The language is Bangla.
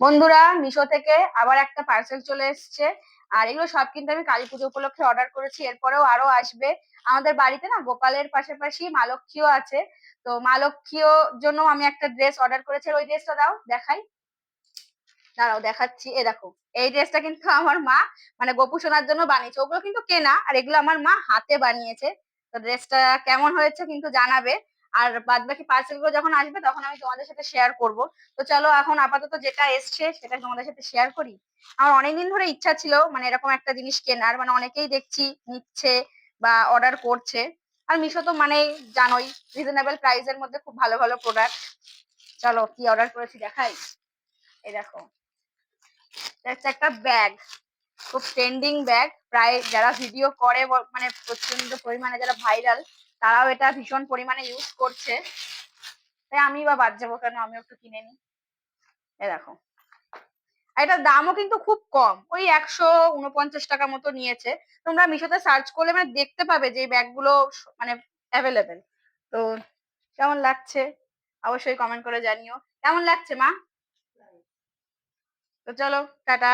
বন্ধুরা, মিশো থেকে আবার একটা পার্সেল চলে এসেছে। আর এগুলো সব কিন্তু আমি কালী পুজো উপলক্ষে অর্ডার করেছি, এরপরেও আরো আসবে। আমাদের বাড়িতে না গোপালের পাশাপাশি মা লক্ষ্মীও আছে। তো মা লক্ষ্মীর জন্য আমি একটা ড্রেস অর্ডার করেছি। ওই ড্রেসটা দাও দেখাই। দাঁড়াও দেখাচ্ছি, এ দেখো। এই ড্রেসটা কিন্তু আমার মা মানে গোপু সোনার জন্য বানিয়েছে। ওগুলো কিন্তু কেনা, আর এগুলো আমার মা হাতে বানিয়েছে। তো ড্রেসটা কেমন হয়েছে কিন্তু জানাবে। আর বাদ বাকি পার্সেল গুলো যখন আসবে তখন আমি তোমাদের সাথে শেয়ার করব। তো চলো এখন আপাতত যেটা এসছে সেটা তোমাদের সাথে শেয়ার করি। আমার অনেকদিন ধরে ইচ্ছা ছিল মানে এরকম একটা জিনিস কেনার, মানে অনেকেই দেখছি নিচ্ছে বা অর্ডার করছে। আর মিশো তো মানে জানোই, রিজনেবল প্রাইসের মধ্যে খুব ভালো ভালো প্রোডাক্ট। চলো কি অর্ডার করেছি দেখাই। এই দেখো, এটা হচ্ছে একটা ব্যাগ। খুব ট্রেন্ডিং ব্যাগ, প্রায় যারা ভিডিও করে মানে প্রচন্ড পরিমাণে যারা ভাইরাল, তারাও এটা ভীষণ পরিমাণে ইউজ করছে। তাই আমি বা বাদ যাবো কেন, আমিও একটু কিনে নিই। এ দেখো, আর এটার দামও কিন্তু খুব কম, ওই 149 টাকা মতো নিয়েছে। তোমরা মিশোতে সার্চ করলে মানে দেখতে পাবে যে এই ব্যাগগুলো মানে অ্যাভেলেবেল। তো কেমন লাগছে অবশ্যই কমেন্ট করে জানিও। কেমন লাগছে মা? তো চলো, টাটা।